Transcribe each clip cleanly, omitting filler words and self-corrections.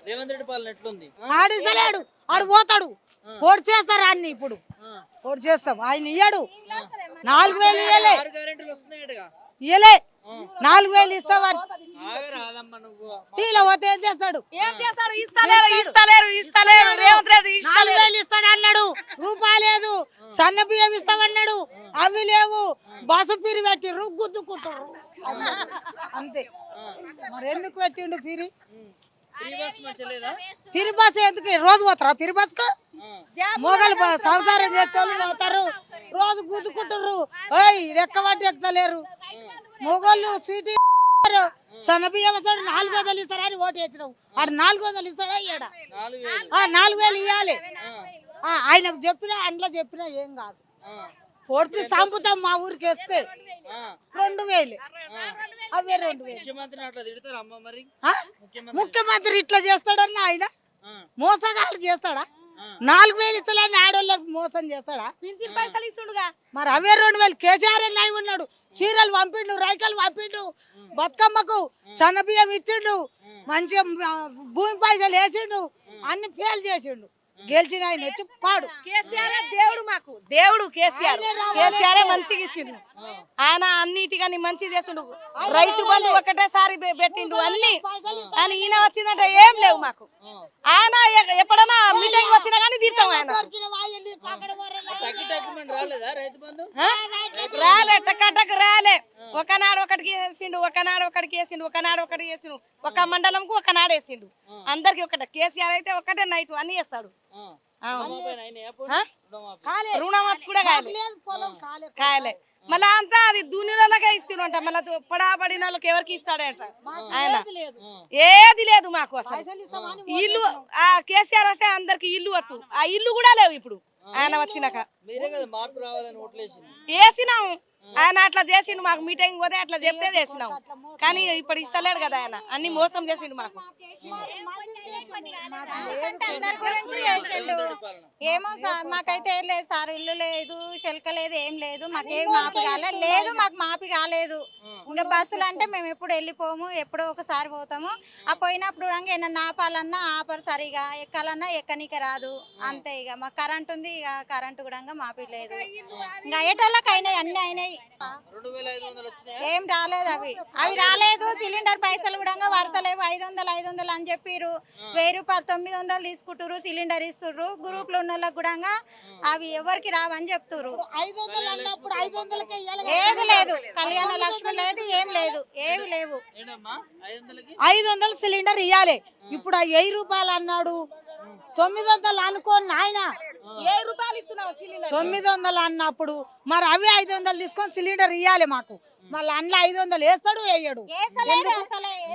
రేవంత్ రెడ్డి పాలన ఎట్లుంది? ఆడిస్తలేడు, ఆడు పోతాడు. పోటీ చేస్తారు అన్ని. ఇప్పుడు పోటీ చేస్తాం. ఆయన ఇయ్యాడు 4000 ఇయ్యలే, 4000 ఇస్తావని పోతే ఏం చేస్తాడు? 4000 ఇస్తాడు అన్నాడు, రూపాయి లేదు. సన్న బియ్యం ఇస్తామన్నాడు, అవి లేవు. బస్సు పిరి పెట్టిర్రు, గుద్దుకుంటారు అంతే. మరి ఎందుకు పెట్టిండు పిరి? పిరి బస్ ఎందుకు? రోజు పోతారా పిరి బస్ కు? మొగలు సంసారం చేస్తే పోతారు, రోజు గుద్దుకుంటారు. లెక్క పట్టి ఎక్కుతలేరు మొగోళ్ళు. సీటీ సన్నబియ్యం వస్తాడు, 400 ఇస్తారని ఓటు వేసినావు. ఆడు 400 ఇస్తాడా? ఇయ్యడా? 4000 ఇవ్వాలి. ఆయనకు చెప్పినా అందులో చెప్పినా ఏం కాదు. పొడిచి చంపుతాం. మా ఊరికి వేస్తే 2000, అవే 2000. ముఖ్యమంత్రి ఇట్లా చేస్తాడన్న ఆయన మోసగాళ్ళు చేస్తాడా? 4000 ఇస్తలేని ఆడోళ్ళకి మోసం చేస్తాడా? పింఛన్ పైసలు ఇస్తుండగా మరి అవే 2000. కేసీఆర్ అయి ఉన్నాడు, చీరలు పంపిండు, రైకలు పంపిండు, బతుకమ్మకు సన్నబియ్యం ఇచ్చిండు, మంచిగా భూమి పైసలు వేసిండు, అన్ని ఫెయిల్ చేసిండు. గెలిచిన ఆయన వచ్చి పాడు. కేసీఆర్ దేవుడు, మాకు దేవుడు కేసీఆర్. కేసీఆర్ మంచిగా ఇచ్చిండు. ఆయన అన్నిటికని మంచి చేసిండు. రైతు బంధు ఒకటేసారి పెట్టిండు అన్ని. ఆయన ఈయన వచ్చిందంటే ఏం లేవు మాకు. ఆయన ఎప్పుడైనా మీటింగ్ వచ్చినా కానీ తిడతాం. ఆయన రాలే, టక్ రాలే. ఒకనాడు ఒకటికి వేసిండు, ఒకనాడు ఒకటికి వేసిండు, ఒకనాడు ఒకటి వేసిండు. ఒక మండలంకు ఒకనాడు వేసిండు. అందరికి ఒకటే. కేసీఆర్ అయితే ఒకటే నైట్ అన్ని వేస్తాడు. రుణమాఫీ కూడా కాయలే. మళ్ళా అంతా అది దూనిలకే ఇస్తున్నంట. మళ్ళీ పడాబడిన వాళ్ళకి ఎవరికి ఇస్తాడంట ఆయన. ఏది లేదు మాకు అసలు. ఇల్లు కేసీఆర్ అంటే అందరికి ఇల్లు వద్దు. ఆ ఇల్లు కూడా లేవు ఇప్పుడు ఆయన వచ్చినాక. వేసినాము. ఆయన అట్లా చేసిండు. మాకు మీటింగ్ పోతే అట్లా చెప్తే చేసినాం. కానీ ఇప్పుడు ఇస్తలేడు కదా ఆయన. అన్ని మోసం చేసిండు మాకు. అందరి గురించి చేసిండు. ఏమో సార్, మాకైతే ఏం లేదు సార్. ఇల్లు లేదు, శెల్క లేదు, ఏం లేదు. మాకేం మాపి కాలేదు. మాకు మాపి కాలేదు. ఇంకా బస్సులు అంటే మేము ఎప్పుడు వెళ్ళిపోము, ఎప్పుడో ఒకసారి పోతాము. ఆ పోయినప్పుడు ఏమన్నా ఆపాలన్నా ఆపరు, సరిగా ఎక్కాలన్నా ఎక్కనిక రాదు. అంతే. ఇక మాకు కరెంట్ ఉంది, ఇక కరెంటు కూడా మాపి లేదు. ఇంకా అయ్యేటోళ్ళకి అయినాయి, అన్ని అయినాయి. ఏం రాలేదు. అవి రాలేదు. సిలిండర్ పైసలు కూడా పడతలేవు. 500 అని చెప్పిర్రు. 1000 రూపాయలు 900 తీసుకుంటారు. సిలిండర్ ఇస్తుర్రు. గ్రూప్ లో ఉన్న వాళ్ళకి కూడా అవి ఎవరికి రావని చెప్తుర్రు. ఏది లేదు, కళ్యాణ లక్ష్మి లేదు, ఏం లేదు, ఏమి లేవు. 500 సిలిండర్ ఇవ్వాలి. ఇప్పుడు 1000 రూపాయలు అన్నాడు. 900 అనుకోని ఆయన 900 అన్నప్పుడు మరి అవి 500 తీసుకొని సిలిండర్ ఇవ్వాలి మాకు. మళ్ళీ అందులో 500 వేస్తాడు, వేయడు.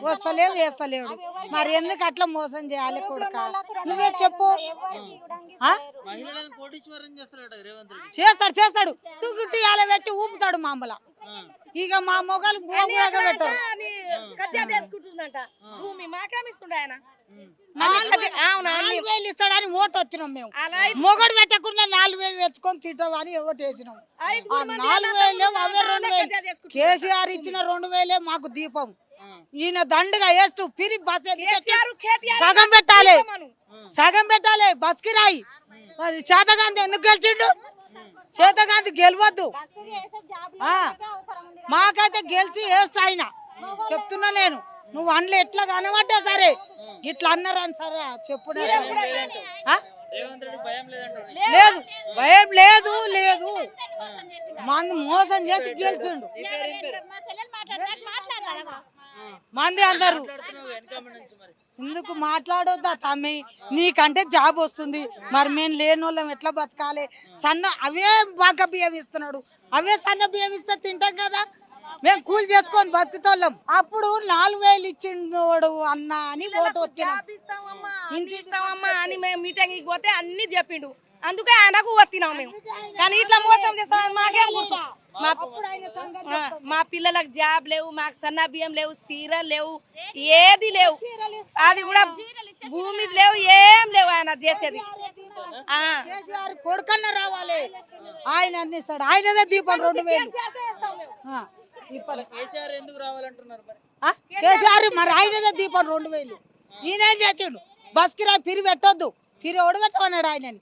వస్తలేవు, వేస్తలేడు. మరి ఎందుకు అట్లా మోసం చేయాలి? కొడుక నువ్వే చెప్పు. చేస్తాడు. తుగుట్టి అలా పెట్టి ఊపుతాడు మామూలు. ఇక మా మొగలు భూమిగా పెట్టారు. 4000 ఇస్తాడని ఓటు వచ్చినాం మేము. మొగడు పెట్టకుండా 4000 తెచ్చుకొని తింటామని ఓటు వేసినాం. 4000 అవే 2000. కేసీఆర్ ఇచ్చిన 2000 మాకు దీపం. ఈయన దండగా వేస్తూ పిరి బస్ సగం పెట్టాలి బస్ కిరాయి. మరి శాతగాంధీ ఎందుకు గెలిచిండు? శాతగాంధీ గెలవద్దు. మాకైతే గెలిచి వేస్ట్ ఆయన. చెప్తున్నా నేను. నువ్వు అందులో ఎట్లా కనబడ్డా సరే ఇట్లా అన్నారని సరే చెప్పు. లేదు, భయం లేదు. మంది మోసం చేసి గెలిచిండు. మంది అందరు ఎందుకు మాట్లాడొద్దా తమ్మి? నీకంటే జాబ్ వస్తుంది. మరి మేము లేని వాళ్ళం ఎట్లా బతకాలి? అవే బాగా బియ్యం ఇస్తున్నాడు. అవే సన్న బియ్యం ఇస్తే తింటాం కదా. మేము కూలి చేసుకొని బతుకుతోళ్ళం. అప్పుడు 4000 ఇచ్చిండు అన్న అని ఓటు వచ్చినాం. అని మేము మీటింగ్కి పోతే అన్ని చెప్పిండు. అందుకే ఆయనకు వస్తున్నాం మేము. కానీ ఇట్లా మోసం చేస్తామని మాకేం గుర్తు. మా పిల్లలకు జాబ్ లేవు, మాకు సన్న బియ్యం లేవు, చీరలు లేవు, ఏది లేవు. అది కూడా భూమి లేవు, ఏం లేవు. ఆయన చేసేది కొడుకన్నా రావాలి. ఆయన అన్ని ఇస్తాడు. ఆయనదే దీపం 2000. కేసీఆర్ మరి ఆయనదే దీపం 2000. ఈయనేం చేసిండు? బస్ కిరాయి పిరి పెట్టొద్దు పిరి ఎవడు పెట్టమన్నాడు ఆయనని